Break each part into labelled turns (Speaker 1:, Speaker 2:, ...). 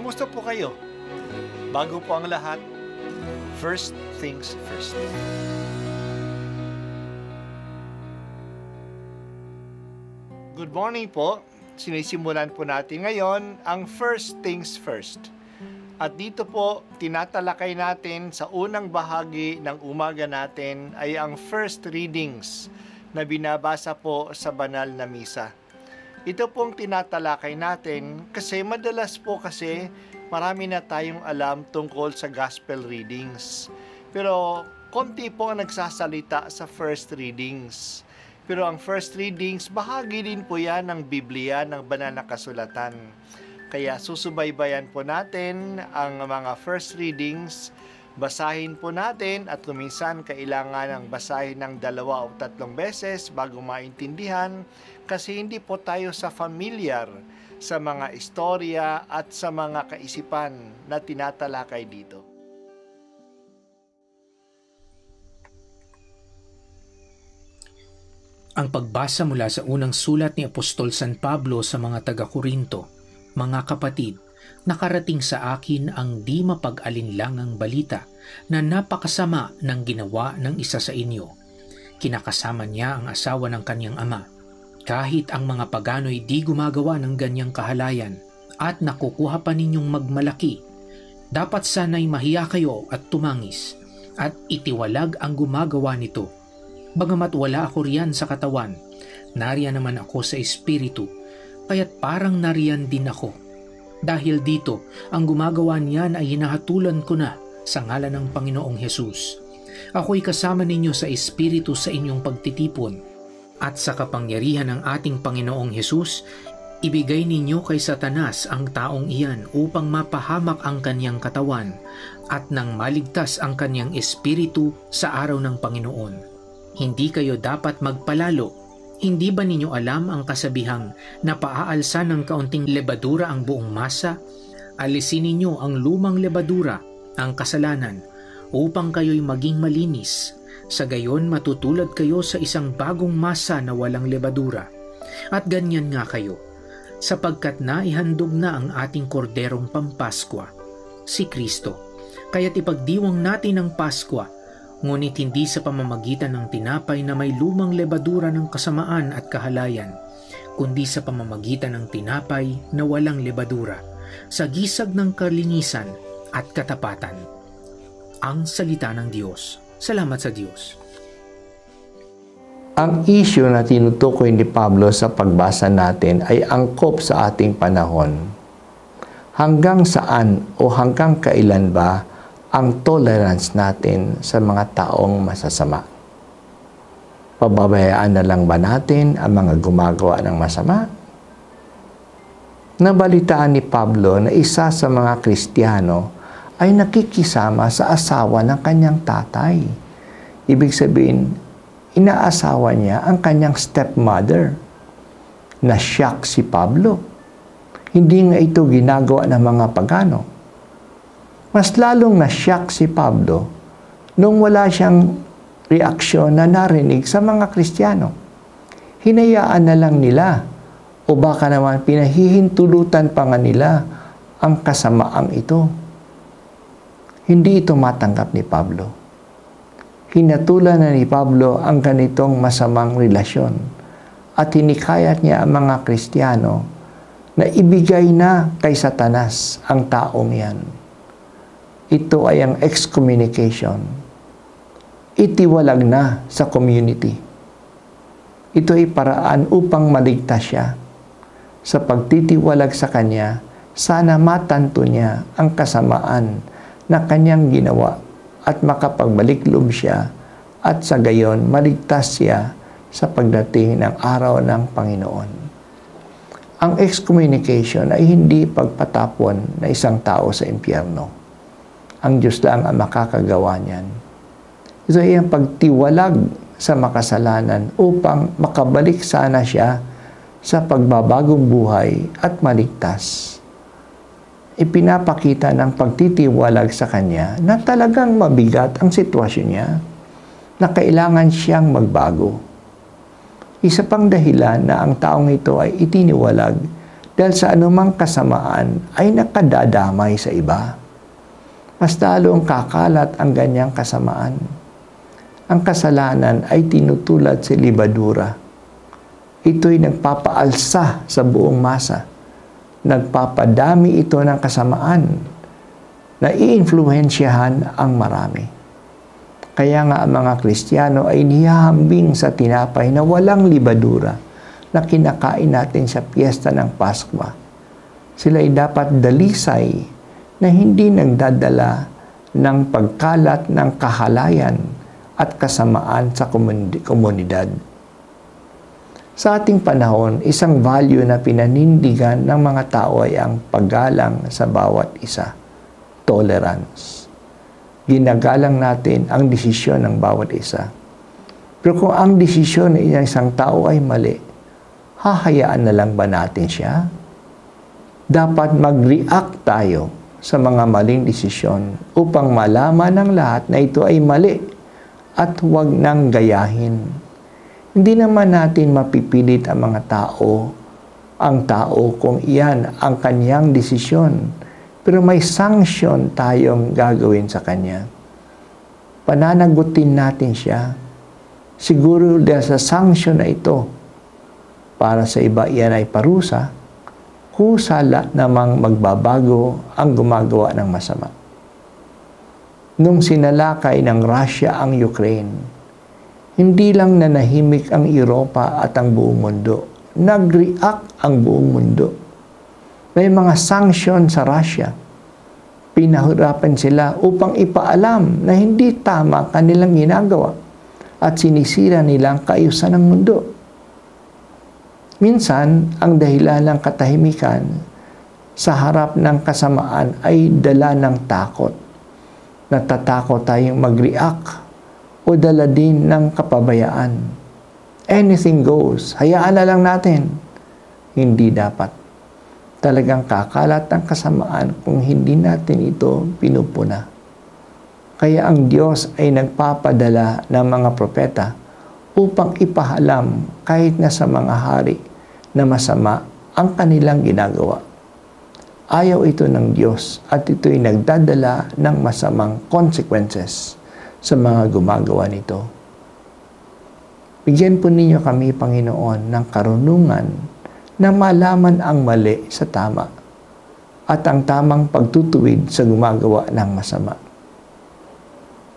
Speaker 1: Kumusta po kayo? Bago po ang lahat, first things first. Good morning po. Sinisimulan po natin ngayon ang first things first. At dito po, tinatalakay natin sa unang bahagi ng umaga natin ay ang first readings na binabasa po sa banal na misa. Ito pong tinatalakay natin kasi madalas po marami na tayong alam tungkol sa gospel readings. Pero konti po ang nagsasalita sa first readings. Pero ang first readings, bahagi din po yan ng Biblia, ng banal na kasulatan. Kaya susubaybayan po natin ang mga first readings, basahin po natin at kuminsan kailangan ng basahin ng 2 o 3 beses bago maintindihan kasi hindi po tayo familiar sa mga istorya at sa mga kaisipan na tinatalakay dito.
Speaker 2: Ang pagbasa mula sa unang sulat ni Apostol San Pablo sa mga taga-Korinto, mga kapatid, nakarating sa akin ang di mapag-alinlangang balita na napakasama ng ginawa ng isa sa inyo. Kinakasama niya ang asawa ng kanyang ama. Kahit ang mga pagano'y di gumagawa ng ganyang kahalayan at nakukuha pa ninyong magmalaki, dapat sana'y mahiya kayo at tumangis at itiwalag ang gumagawa nito. Bagamat wala ako riyan sa katawan, nariyan naman ako sa espiritu, kaya't parang nariyan din ako. Dahil dito, ang gumagawa niyan ay hinahatulan ko na sa ngalan ng Panginoong Hesus. Ako'y kasama ninyo sa espiritu sa inyong pagtitipon, at sa kapangyarihan ng ating Panginoong Hesus, ibigay ninyo kay Satanas ang taong iyan upang mapahamak ang kanyang katawan at nang maligtas ang kanyang espiritu sa araw ng Panginoon. Hindi kayo dapat magpalalo. Hindi ba ninyo alam ang kasabihang na paaalsa ng kaunting lebadura ang buong masa? Alisin ninyo ang lumang lebadura, ang kasalanan, upang kayo'y maging malinis. Sa gayon matutulad kayo sa isang bagong masa na walang lebadura. At ganyan nga kayo, sapagkat naihandog na ang ating korderong pampaskwa, si Kristo. Kaya't ipagdiwang natin ang Paskwa, ngunit hindi sa pamamagitan ng tinapay na may lumang lebadura ng kasamaan at kahalayan, kundi sa pamamagitan ng tinapay na walang lebadura, sa gisag ng kalinisan at katapatan. Ang salita ng Diyos. Salamat sa Diyos.
Speaker 3: Ang issue na tinutukoy ni Pablo sa pagbasa natin ay angkop sa ating panahon. Hanggang saan o hanggang kailan ba ang tolerance natin sa mga taong masasama? Pababayaan na lang ba natin ang mga gumagawa ng masama? Nabalitaan ni Pablo na isa sa mga Kristiyano ay nakikisama sa asawa ng kanyang tatay. Ibig sabihin, inaasawa niya ang kanyang stepmother. Na-shock si Pablo. Hindi nga ito ginagawa ng mga pagano. Mas lalong na-shock si Pablo nung wala siyang reaksyon na narinig sa mga Kristiyano. Hinayaan na lang nila o baka naman pinahihintulutan pa nga nila ang kasamaang ito. Hindi ito matanggap ni Pablo. Hinatulan na ni Pablo ang ganitong masamang relasyon at hinikayat niya ang mga Kristiyano na ibigay na kay Satanas ang taong yan. Ito ay ang excommunication. Itiwalag na sa community. Ito ay paraan upang maligtas siya. Sa pagtitiwalag sa kanya, sana matanto niya ang kasamaan na kanyang ginawa at makapagbalik loob siya at sa gayon maligtas siya sa pagdating ng araw ng Panginoon. Ang excommunication ay hindi pagpatapon na isang tao sa impyerno. Ang Diyos lang ang makakagawa niyan. Ito ay ang pagtiwalag sa makasalanan upang makabalik sana siya sa pagbabagong buhay at maligtas. Ipinapakita ng pagtitiwalag sa Kanya na talagang mabigat ang sitwasyon niya, na kailangan siyang magbago. Isa pang dahilan na ang taong ito ay itiniwalag dahil sa anumang kasamaan ay nakadadamay sa iba. Mas lalong kakalat ang ganyang kasamaan. Ang kasalanan ay tinutulad sa libadura. Ito'y nagpapaalsa sa buong masa. Nagpapadami ito ng kasamaan na iimpluwensyahan ang marami. Kaya nga ang mga Kristiyano ay nihahambing sa tinapay na walang libadura na kinakain natin sa piyesta ng Paskwa. Sila ay dapat dalisay na hindi nagdadala ng pagkalat ng kahalayan at kasamaan sa komunidad. Sa ating panahon, isang value na pinanindigan ng mga tao ay ang paggalang sa bawat isa. Tolerance. Ginagalang natin ang desisyon ng bawat isa. Pero kung ang desisyon ng isang tao ay mali, hahayaan na lang ba natin siya? Dapat mag-react tayo sa mga maling desisyon upang malaman ng lahat na ito ay mali at huwag nang gayahin. Hindi naman natin mapipilit ang tao kung iyan ang kanyang desisyon. Pero may sanction tayong gagawin sa kanya. Pananagutin natin siya. Siguro dahil sa sanction na ito, para sa iba iyan ay parusa, kusala namang magbabago ang gumagawa ng masama. Nung sinalakay ng Russia ang Ukraine, hindi lang nanahimik ang Europa at ang buong mundo. Nag-react ang buong mundo. May mga sanction sa Russia. Pinahirapan sila upang ipaalam na hindi tama kanilang ginagawa at sinisira nilang kaayusan ng mundo. Minsan, ang dahilan ng katahimikan sa harap ng kasamaan ay dala ng takot. Natatakot tayong mag-react o dala din ng kapabayaan. Anything goes. Hayaan na lang natin. Hindi dapat. Talagang kakalat ang kasamaan kung hindi natin ito pinupuna. Kaya ang Diyos ay nagpapadala ng mga propeta upang ipahalam kahit na sa mga hari na masama ang kanilang ginagawa. Ayaw ito ng Diyos at ito'y nagdadala ng masamang consequences sa mga gumagawa nito. Bigyan po ninyo kami, Panginoon, ng karunungan na malaman ang mali sa tama at ang tamang pagtutuwid sa gumagawa ng masama.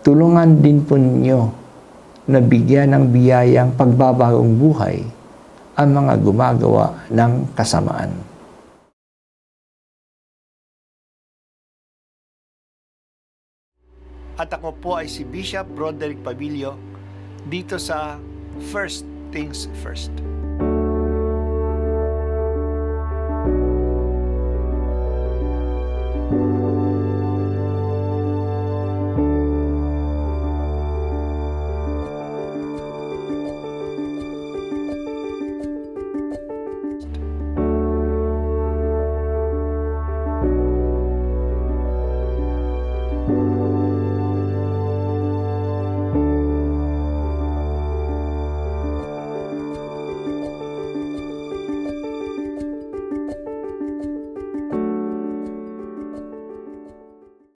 Speaker 3: Tulungan din po ninyo na bigyan ng biyayang pagbabagong buhay ang mga gumagawa ng kasamaan.
Speaker 1: At ako po ay si Bishop Broderick Pabilio dito sa First Things First.